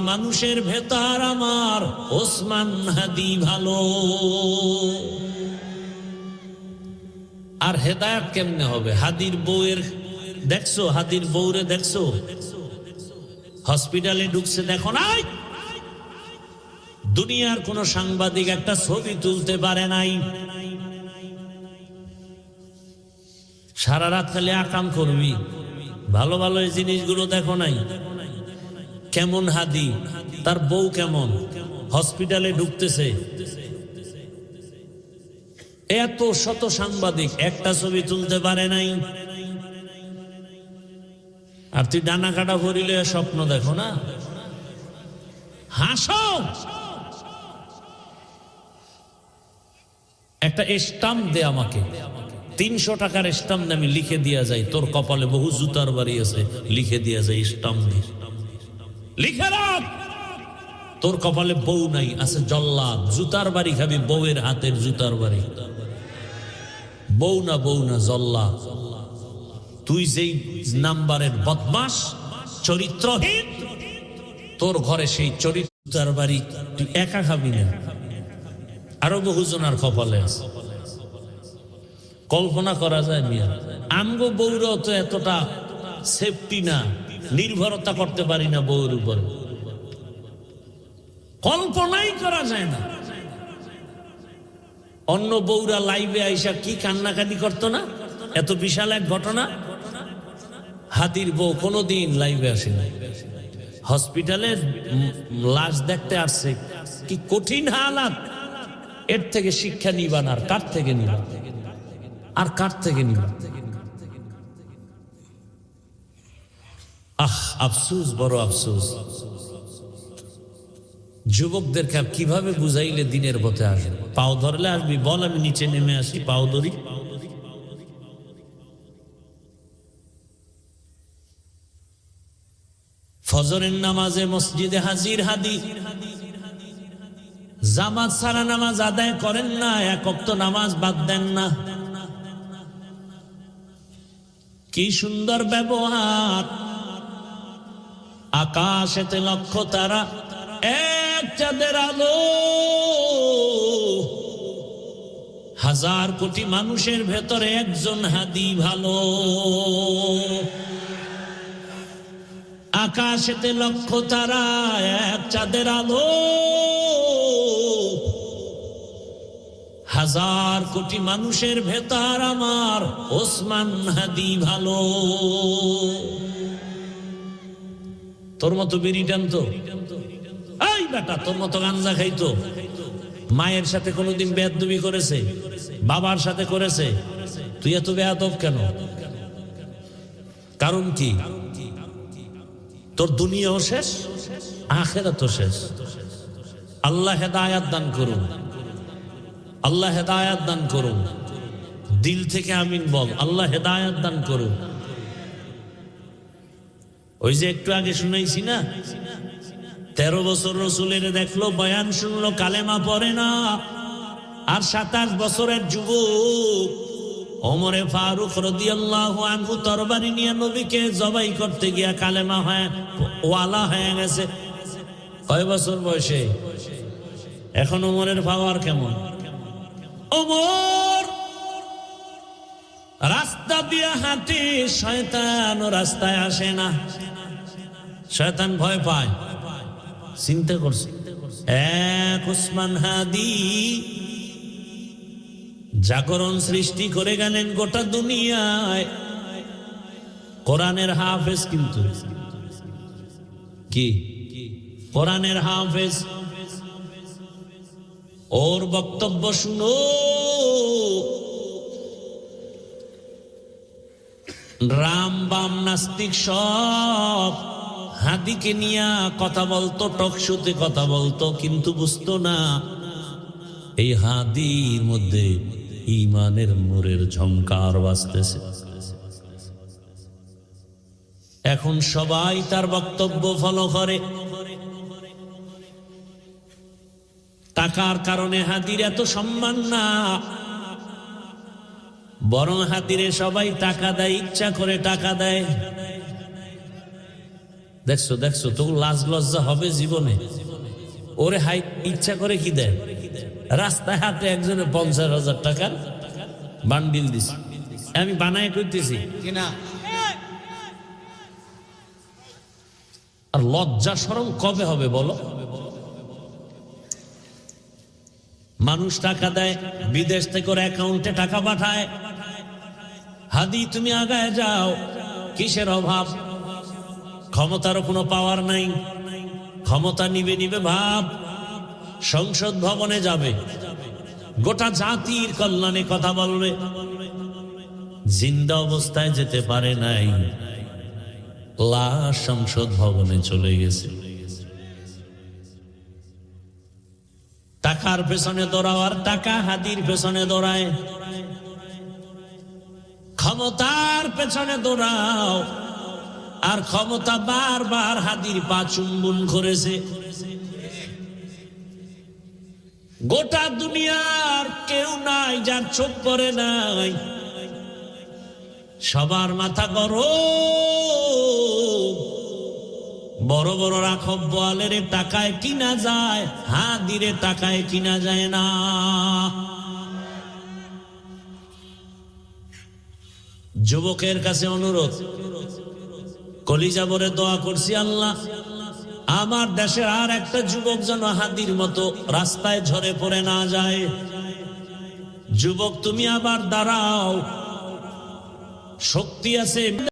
মানুষের ভেতর আমার ওসমান হাদি ভালো। আর হেদায়েত কেমনে হবে? হাদির বউয়ের দেখছো, হাদির বউরে দেখছো হসপিটালে ঢুকছে, দেখো নাই? দুনিয়ার কোন সাংবাদিক একটা ছবি তুলতে পারে নাই। সারা রাত খালি আকাম করবি, ভালো ভালো এই জিনিসগুলো দেখো নাই? কেমন হাদি, তার বউ কেমন, হসপিটালে ঢুকতেছে, এত শত সাংবাদিক একটা ছবি তুলতে পারে নাই। আর তুই ডানা কাটা ভরিলে স্বপ্ন দেখো না, হাসো। একটা স্টাম্প দে আমাকে, 300 টাকার স্টাম্প আমি লিখে দিয়া যাই, তোর কপালে বহু জুতার বাড়ি আছে, লিখে দিয়া যাই স্টাম্প দিয়ে, লিখে রাখ। তোর কপালে বউ নাই, আছে জল্লাদ, জুতার বাড়ি খাবি, বউয়ের হাতের জুতার বাড়ি। বউ না জল্লাদ। তুই যেই নাম্বারের বদমাস, চরিত্রহীন, তোর ঘরে সেই চরিত্রার বাড়ি তুই একা খাবি না, আরো বহুজনার কপালে আছে। কল্পনা করা যায় মিয়া, আমগো বউরাও তো এতটা সেফটি না, নির্ভরতা করতে পারি না বউর উপর, কল্পনাই করা যায় না। অন্য বউরা লাইভে আইসা কি কান্নাকাটি করতো না, এত বিশাল এক ঘটনা। হাদির বউ কোনোদিন লাইভে আসে না, হসপিটালে লাশ দেখতে আসছে, কি কঠিন হালাত। এর থেকে শিক্ষা নিবান, আর কার থেকে নিবান, আর কার থেকে নিবান? আহ, আফসোস, বড় আফসোস। যুবকদেরকে কিভাবে বুঝাইলে দিনের পথে আসবে? পাও ধরলে আসবি, বল আমি নিচে নেমে আসি, পাও ধরি। ফজরের নামাজে মসজিদে হাজির হাদি, জামাত ছাড়া নামাজ আদায় করেন না, এক ওয়াক্ত নামাজ বাদ দেন না। কি সুন্দর ব্যবহার! আকাশেতে লক্ষ তারা, এক চাঁদের আলো, হাজার কোটি মানুষের ভেতরে একজন হাদি ভালো। আকাশেতে লক্ষ তারা, এক চাঁদের আলো, হাজার কোটি মানুষের ভেতর আমার ওসমান হাদি ভালো। তোর মতো বিড়ি টানতো, এই বেটা তোর মতো গাঞ্জা খাইতো, মায়ের সাথে কোনোদিন বেয়াদবি করেছে, বাবার সাথে করেছে, তুই এত বেয়াদব কেন? কারণ কি? তোর দুনিয়াও শেষ, আখিরাতও শেষ। আল্লাহ হেদায়াত দান করুন, আল্লাহ হেদায়াত দান করুন। দিল থেকে আমিন বল, আল্লাহ হেদায়াত দান করুন। ওই যে একটু আগে শুনাইছি না, 13 বছর রসুলের দেখলো, বয়ান শুনলো, কালেমা পড়ে না। আর 27 বছরের যুবক ওমরে ফারুক রাদিয়াল্লাহু আনহু তরবারি নিয়ে নবীকে জবাই করতে গিয়া কালেমা হয় ওয়ালা হয়ে গেছে। কয় বছর বয়সে? এখন ওমরের পাওয়ার কেমন? ওমর রাস্তা দিয়ে হাঁটে, শয়তান রাস্তায় আসে না, শয়তান ভয় পায়। চিন্তা করছে, এক ওসমান হাদি জাগরণ সৃষ্টি করে গেলেন গোটা দুনিয়ায়। কোরআনের হাফেজ, কিন্তু কি কোরআনের হাফেজ। ওর বক্তব্য শুনো, রাম বাম নাস্তিক সব হাদিকে নিয়ে কথা বলতো, টকশোতে কথা বলতো, কিন্তু বুঝতো না এই হাদির মধ্যে ঈমানের নূরের ঝংকার বাজতেছে। এখন সবাই তার বক্তব্য ফলো করে। টাকার কারণে হাদির এত সম্মান না, বরং হাদিরে সবাই টাকা দেয়, ইচ্ছা করে টাকা দেয়। দেখছো দেখছো তো লাজ লজ্জা হবে জীবনে? ওরে হাই ইচ্ছা করে কি দেয়? রাস্তায় হাতে একজনে 50,000 টাকার বান্ডিল দিছে। আমি বানায় করতেছি কিনা আর লজ্জা শরম কবে হবে বলো? মানুষ টাকা দেয়, বিদেশ থেকে ওর অ্যাকাউন্টে টাকা পাঠায়। হাদি তুমি আগায় যাও, কিসের অভাব? ক্ষমতারও কোনো পাওয়ার নাই, ক্ষমতা নিবে নিবে ভাব। সংসদ ভবনে যাবে, গোটা জাতির কল্যাণে কথা বলবে, জিন্দা অবস্থায় যেতে পারে নাই, লাশ সংসদ ভবনে চলে গেছে। টাকার পেছনে দৌড়াও আর টাকা হাদির পেছনে দৌড়ায়। ক্ষমতার পেছনে দৌড়াও আর ক্ষমতা বারবার হাদির পা চুম্বন করেছে। গোটা দুনিয়ার কেউ নাই যার চোখ পড়ে নাই, সবার মাথা গরম। বড় বড় রাখব বোয়ালের টাকায় কিনা যায়, হাদিরে টাকায় কিনা যায় না। যুবকের কাছে অনুরোধ, কলিজা ভরে দোয়া করছি, আল্লাহ আমার দেশের আর একটা যুবক যেন হাদির মতো রাস্তায় ঝরে পড়ে না যায়। যুবক তুমি আবার দাঁড়াও, শক্তি আছে।